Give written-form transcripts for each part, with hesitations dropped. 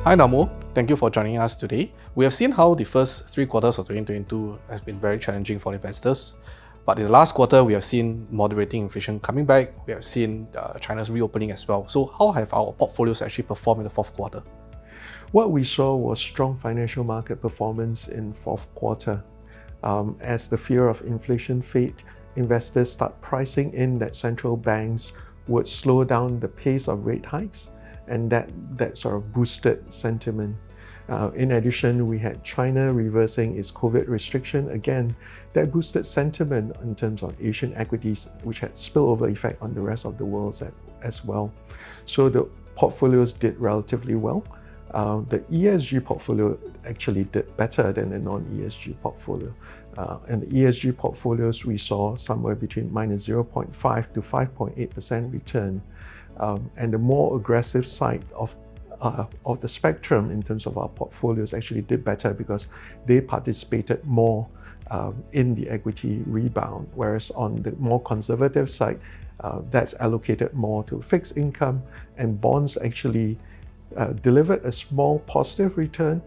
Hi Dharmo, thank you for joining us today. We have seen how the first 3 quarters of 2022 has been very challenging for investors. But in the last quarter, we have seen moderating inflation coming back. We have seen China's reopening as well. So how have our portfolios actually performed in the fourth quarter? What we saw was strong financial market performance in fourth quarter. As the fear of inflation fade, investors start pricing in that central banks would slow down the pace of rate hikes, and that sort of boosted sentiment. In addition, we had China reversing its COVID restriction. Again, that boosted sentiment in terms of Asian equities, which had spillover effect on the rest of the world as well. So the portfolios did relatively well. The ESG portfolio actually did better than the non-ESG portfolio. And the ESG portfolios, we saw somewhere between minus 0.5 to 5.8% return. And the more aggressive side of the spectrum in terms of our portfolios actually did better because they participated more in the equity rebound, whereas on the more conservative side, that's allocated more to fixed income, and bonds actually delivered a small positive return,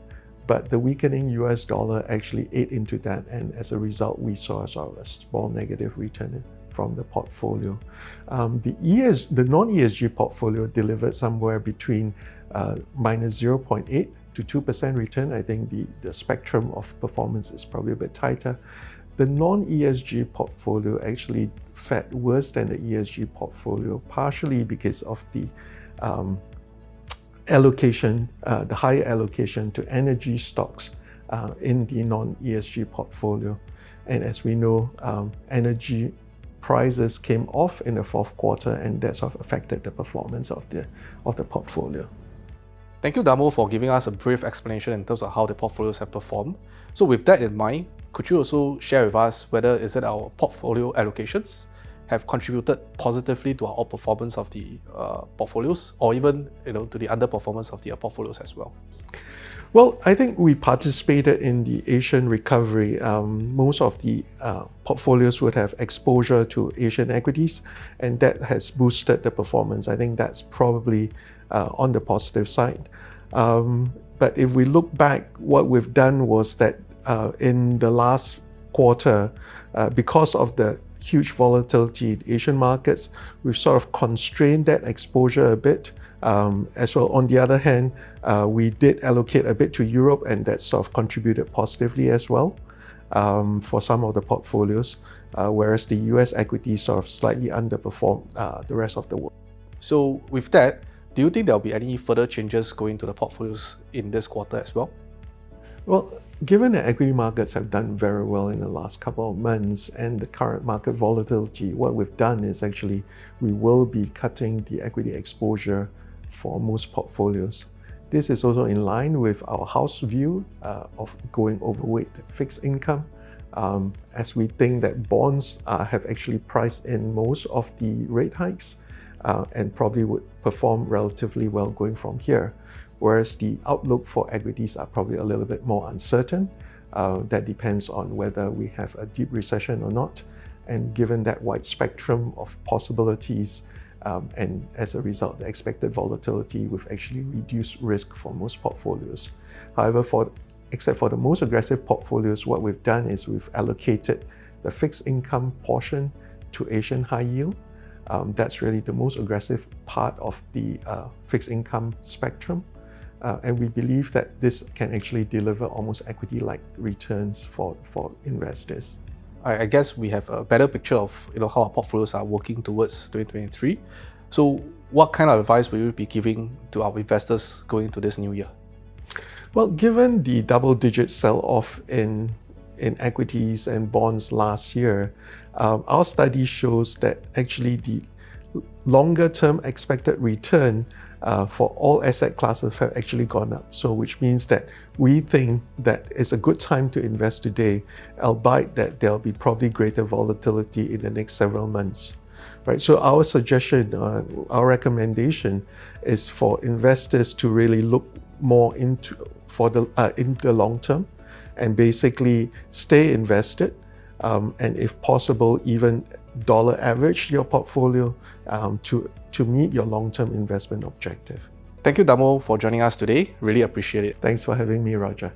but the weakening US dollar actually ate into that, and as a result, we saw a sort of a small negative return from the portfolio. The non-ESG portfolio delivered somewhere between minus 0.8 to 2% return. I think the spectrum of performance is probably a bit tighter. The non-ESG portfolio actually fared worse than the ESG portfolio, partially because of the allocation, the higher allocation to energy stocks in the non-ESG portfolio. And as we know, energy prices came off in the fourth quarter, and that sort of affected the performance of the portfolio. Thank you, Dharmo, for giving us a brief explanation in terms of how the portfolios have performed. So with that in mind, could you also share with us whether is it our portfolio allocations have contributed positively to our outperformance of the portfolios, or even to the underperformance of the portfolios as well? Well, I think we participated in the Asian recovery. Most of the portfolios would have exposure to Asian equities, and that has boosted the performance. I think that's probably on the positive side. But if we look back, what we've done was that in the last quarter, because of the huge volatility in Asian markets, we've sort of constrained that exposure a bit. As well, on the other hand, we did allocate a bit to Europe, and that sort of contributed positively as well for some of the portfolios, whereas the US equities sort of slightly underperformed the rest of the world. So with that, do you think there will be any further changes going to the portfolios in this quarter as well? Well, given that equity markets have done very well in the last couple of months and the current market volatility, what we've done is actually we will be cutting the equity exposure for most portfolios. This is also in line with our house view of going overweight fixed income, as we think that bonds have actually priced in most of the rate hikes and probably would perform relatively well going from here. Whereas the outlook for equities are probably a little bit more uncertain. That depends on whether we have a deep recession or not. And given that wide spectrum of possibilities, and as a result, the expected volatility, we've actually reduced risk for most portfolios. However, except for the most aggressive portfolios, what we've done is we've allocated the fixed income portion to Asian high yield. That's really the most aggressive part of the fixed income spectrum. And we believe that this can actually deliver almost equity-like returns for investors. I guess we have a better picture of how our portfolios are working towards 2023. So what kind of advice will you be giving to our investors going into this new year? Well, given the double-digit sell-off in equities and bonds last year, our study shows that actually the longer-term expected return for all asset classes have actually gone up. So which means that we think that it's a good time to invest today, albeit that there'll be probably greater volatility in the next several months. Right? So our suggestion, our recommendation is for investors to really look more into the long term and basically stay invested, and if possible, even dollar average your portfolio to meet your long-term investment objective. Thank you, Dharmo, for joining us today. Really appreciate it. Thanks for having me, Roger.